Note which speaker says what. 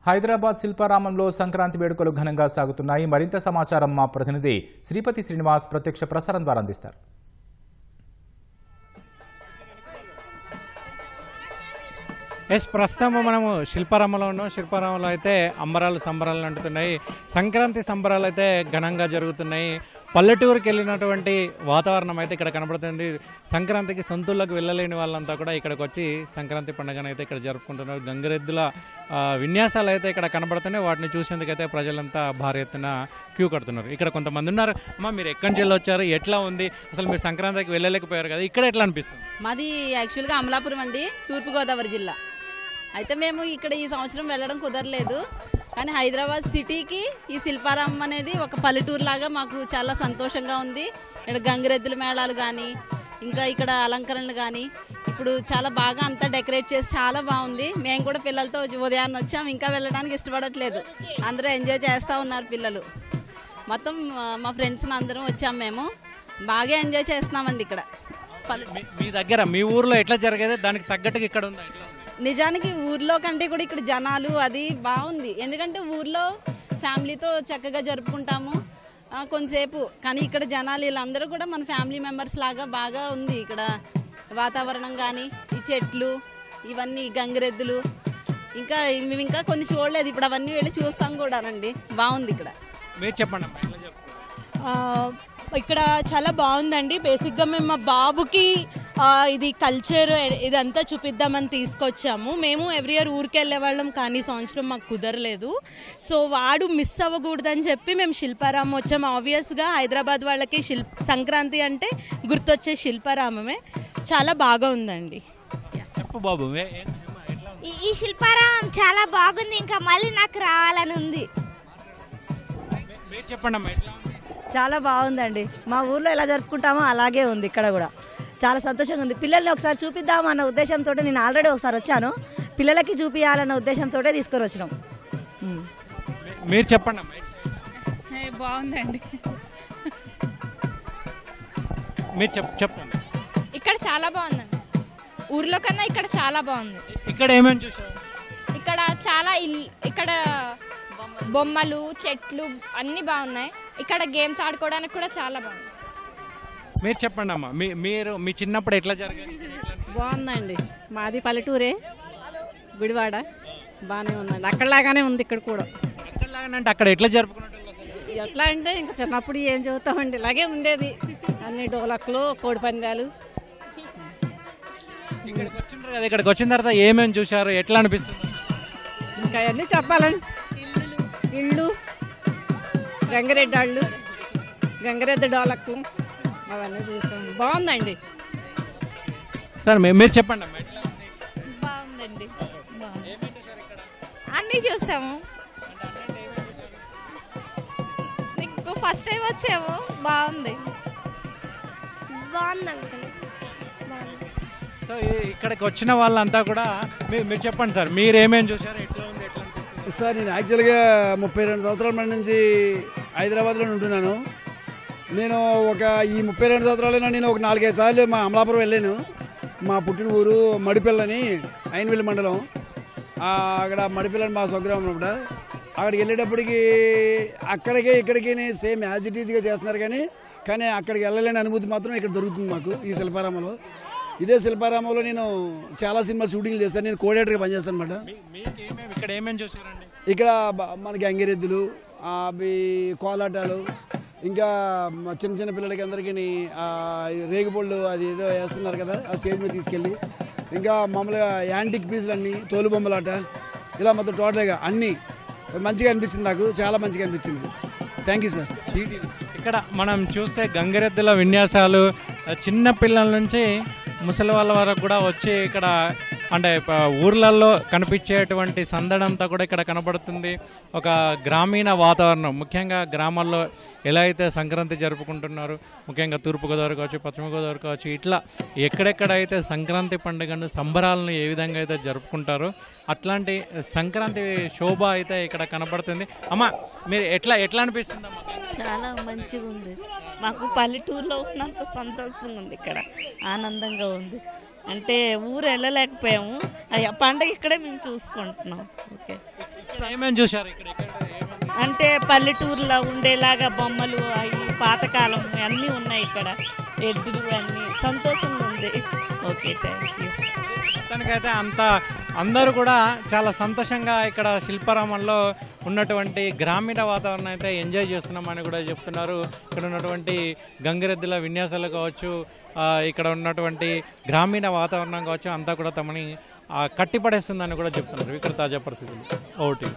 Speaker 1: హైదరాబాద్ శిల్పారామంలో సంక్రాంతి వేడుకలు ఘనంగా సాగుతున్నాయి. మరింత సమాచారం మా ప్రతినిధి శ్రీపతి శ్రీనివాస్ ప్రత్యక్ష ప్రసారం ద్వారా అందిస్తారు.
Speaker 2: ప్రస్తుతం మనము శిల్పారామంలో ఉన్నాం. శిల్పారామంలో అయితే అంబరాలు సంబరాలు అంటున్నాయి. సంక్రాంతి సంబరాలు అయితే ఘనంగా జరుగుతున్నాయి. పల్లెటూరుకి వెళ్ళినటువంటి వాతావరణం అయితే ఇక్కడ కనబడుతుంది. సంక్రాంతికి సొంతూళ్ళకు వెళ్ళలేని వాళ్ళంతా కూడా ఇక్కడికి వచ్చి సంక్రాంతి పండుగను అయితే ఇక్కడ జరుపుకుంటున్నారు. గంగిరెద్దుల విన్యాసాలు అయితే ఇక్కడ కనబడుతున్నాయి. వాటిని చూసేందుకైతే ప్రజలంతా భారీ ఎత్తున క్యూ కడుతున్నారు. ఇక్కడ కొంతమంది ఉన్నారు. అమ్మ, మీరు ఎక్కడి నుంచి వెళ్ళొచ్చారు? ఎట్లా ఉంది? అసలు మీరు సంక్రాంతికి వెళ్ళలేకపోయారు కదా, ఇక్కడ ఎట్లా అనిపిస్తుంది?
Speaker 3: మాది యాక్చువల్గా అమలాపురం అండి, తూర్పుగోదావరి జిల్లా. అయితే మేము ఇక్కడ ఈ సంవత్సరం వెళ్ళడం కుదరలేదు. కానీ హైదరాబాద్ సిటీకి ఈ శిల్పారామం అనేది ఒక పల్లెటూరు లాగా మాకు చాలా సంతోషంగా ఉంది. ఇక్కడ గంగిరెద్దుల మేళాలు కానీ, ఇంకా ఇక్కడ అలంకరణలు కానీ ఇప్పుడు చాలా బాగా అంతా డెకరేట్ చేసి చాలా బాగుంది. మేము కూడా పిల్లలతో ఉదయాన్నే వచ్చాం, ఇంకా వెళ్ళడానికి ఇష్టపడట్లేదు. అందరూ ఎంజాయ్ చేస్తూ ఉన్నారు పిల్లలు. మొత్తం మా ఫ్రెండ్స్ అందరం వచ్చాం, మేము బాగా ఎంజాయ్ చేస్తున్నామండి ఇక్కడ.
Speaker 2: మీ దగ్గర మీ ఊర్లో ఎట్లా జరిగేది దానికి తగ్గట్టుగా ఇక్కడ ఉందా?
Speaker 3: నిజానికి ఊర్లో కంటే కూడా ఇక్కడ జనాలు అది బాగుంది. ఎందుకంటే ఊర్లో ఫ్యామిలీతో చక్కగా జరుపుకుంటాము కొంతసేపు. కానీ ఇక్కడ జనాలు వీళ్ళందరూ కూడా మన ఫ్యామిలీ మెంబర్స్ లాగా బాగా ఉంది. ఇక్కడ వాతావరణం కానీ, ఈ చెట్లు, ఇవన్నీ గంగిరెద్దులు, ఇంకా మేము ఇంకా కొన్ని చూడలేదు. ఇప్పుడు అవన్నీ వెళ్ళి చూస్తాం కూడానండి. బాగుంది ఇక్కడ.
Speaker 2: మీరు చెప్పండి.
Speaker 4: ఇక్కడ చాలా బాగుందండి. బేసిక్గా మేము మా బాబుకి ఇది కల్చర్ ఇదంతా చూపిద్దామని తీసుకొచ్చాము. మేము ఎవ్రీ ఇయర్ ఊరికి వెళ్ళే వాళ్ళం, కానీ సంవత్సరం మాకు కుదరలేదు. సో వాడు మిస్ అవ్వకూడదని చెప్పి మేము శిల్పారామం వచ్చాము. ఆబ్వియస్గా హైదరాబాద్ వాళ్ళకి సంక్రాంతి అంటే గుర్తొచ్చే శిల్పారామమే. చాలా బాగా ఉందండి.
Speaker 2: చెప్పు బాబు.
Speaker 5: ఈ శిల్పారామం చాలా బాగుంది, ఇంకా మళ్ళీ నాకు రావాలని ఉంది.
Speaker 2: చెప్పండి.
Speaker 6: చాలా బాగుందండి. మా ఊర్లో ఎలా జరుపుకుంటామో అలాగే ఉంది ఇక్కడ కూడా. చాలా సంతోషంగా ఉంది. పిల్లల్ని ఒకసారి చూపిద్దామన్న ఉద్దేశంతో నేను ఆల్రెడీ ఒకసారి వచ్చాను. పిల్లలకి చూపించాలన్న ఉద్దేశంతో తీసుకొని వచ్చినాం.
Speaker 2: మీరు చెప్పండి.
Speaker 7: బాగుందండి.
Speaker 2: మీరు చెప్పండి.
Speaker 7: ఇక్కడ చాలా బాగుందండి. ఊర్లో కన్నా ఇక్కడ చాలా బాగుంది.
Speaker 2: ఇక్కడ ఏమేమి చూసారు?
Speaker 7: ఇక్కడ చాలా ఇక్కడ బొమ్మలు, చెట్లు అన్నీ బాగున్నాయి. ఇక్కడ గేమ్స్ ఆడుకోవడానికి కూడా చాలా బాగుంది.
Speaker 2: మీరు చెప్పండి అమ్మా. మీరు మీ చిన్నప్పుడు ఎట్లా జరిగేది?
Speaker 8: బాగుందండి. మాది పల్లెటూరే, గుడివాడ. బాగానే ఉందండి. అక్కడలాగానే ఉంది ఇక్కడ కూడా.
Speaker 2: అక్కడలాగానే అంటే అక్కడ ఎట్లా జరుపుకున్నట్టు?
Speaker 8: ఎట్లా అంటే ఇంకా చిన్నప్పుడు ఏం చదువుతామండి, ఇలాగే ఉండేది. అన్ని డోలక్లు, కోడి పందాలు.
Speaker 2: ఇక్కడికి వచ్చింటారు కదా, ఇక్కడికి వచ్చిన తర్వాత ఏమేమి చూసారు, ఎట్లా అనిపిస్తుంది?
Speaker 8: ఇంకా అవన్నీ చెప్పాలండి. ఇళ్ళు, గంగిరెడ్డాళ్ళు, గంగిరెద్దు డోలక్లు అవన్నీ చూసాం. బాగుందండి.
Speaker 2: సార్ మీరు చెప్పండి.
Speaker 7: బాగుందండి. అన్నీ చూసాము. నీకు ఫస్ట్ టైం వచ్చాము. బాగుంది.
Speaker 2: సో ఇక్కడికి వచ్చిన వాళ్ళంతా కూడా మీరు చెప్పండి సార్, మీరు ఏమేమి చూసారు, ఎట్లా ఉంది, ఎట్లా అనిపిస్తుంది?
Speaker 9: సార్, నేను యాక్చువల్గా 32 సంవత్సరాల మంది నుంచి హైదరాబాద్లో ఉంటున్నాను. నేను ఈ 32 సంవత్సరాలలో నేను ఒక 4-5 సార్లు మా అమలాపురం వెళ్ళాను. మా పుట్టిన ఊరు మడిపిల్లని, అయినవెల్లి మండలం. అక్కడ మడిపిల్లని మా స్వగ్రామం అన్నమాట. అక్కడికి వెళ్ళేటప్పటికి అక్కడికి ఇక్కడికి సేమ్ యాజ్ ఇట్ ఈజ్గా చేస్తున్నారు. కానీ అక్కడికి వెళ్ళలేని అనుభూతి మాత్రం ఇక్కడ దొరుకుతుంది మాకు ఈ శిల్పారామంలో. ఇదే శిల్పారామంలో నేను చాలా సినిమా షూటింగ్లు చేస్తాను. నేను కోఆర్డినేటర్గా పనిచేస్తాను అనమాట. ఇక్కడ మనకి గంగిరెద్దులు, అవి కోలాటాలు, ఇంకా చిన్న చిన్న పిల్లలకి అందరికీ రేగుపళ్ళు అది ఏదో వేస్తున్నారు కదా, ఆ స్టేజ్ మీద తీసుకెళ్ళి, ఇంకా మామూలుగా యాంటిక్ పీసులు అన్నీ, తోలు బొమ్మలాట, ఇలా మొత్తం టోటల్గా అన్నీ మంచిగా అనిపించింది. నాకు చాలా మంచిగా అనిపించింది. Thank you sir.
Speaker 2: ఇక్కడ మనం చూస్తే గంగిరెద్దుల విన్యాసాలు చిన్న పిల్లల నుంచి ముసలి వాళ్ళ వరకు కూడా వచ్చి ఇక్కడ అంటే ఊర్లలో కనిపించేటువంటి సందడంతా కూడా ఇక్కడ కనబడుతుంది. ఒక గ్రామీణ వాతావరణం, ముఖ్యంగా గ్రామాల్లో ఎలా అయితే సంక్రాంతి జరుపుకుంటున్నారు, ముఖ్యంగా తూర్పుగోదావరి కావచ్చు, పశ్చిమ గోదావరి కావచ్చు, ఇట్లా ఎక్కడెక్కడైతే సంక్రాంతి పండుగను సంబరాలను ఏ విధంగా అయితే జరుపుకుంటారో అట్లాంటి సంక్రాంతి శోభ అయితే ఇక్కడ కనబడుతుంది. అమ్మ, మీరు ఎట్లా అనిపిస్తుంది అమ్మా?
Speaker 6: చాలా మంచిగా ఉంది. మాకు పల్లెటూరులో ఉన్నంత సంతోషంగా ఉంది, ఇక్కడ ఆనందంగా ఉంది.
Speaker 10: అంటే ఊరు వెళ్ళలేకపోయాము పండగ ఇక్కడే మేము చూసుకుంటున్నాం. ఓకే,
Speaker 2: ఏమేమి చూశారు ఇక్కడ?
Speaker 10: అంటే పల్లెటూరులో ఉండేలాగా బొమ్మలు అవి పాతకాలం అన్నీ ఉన్నాయి ఇక్కడ, ఎద్దులు అన్నీ సంతోషంగా ఉంది. Okay, thank you.
Speaker 2: మొత్తానికైతే అందరూ కూడా చాలా సంతోషంగా ఇక్కడ శిల్పారామంలో ఉన్నటువంటి గ్రామీణ వాతావరణం అయితే ఎంజాయ్ చేస్తున్నామని కూడా చెప్తున్నారు. ఇక్కడ ఉన్నటువంటి గంగిరెద్దుల విన్యాసాలు కావచ్చు, ఇక్కడ ఉన్నటువంటి గ్రామీణ వాతావరణం కావచ్చు, అంతా కూడా తమని కట్టిపడేస్తుందని కూడా చెప్తున్నారు. ఇక్కడ తాజా పరిస్థితులు ఓటీ.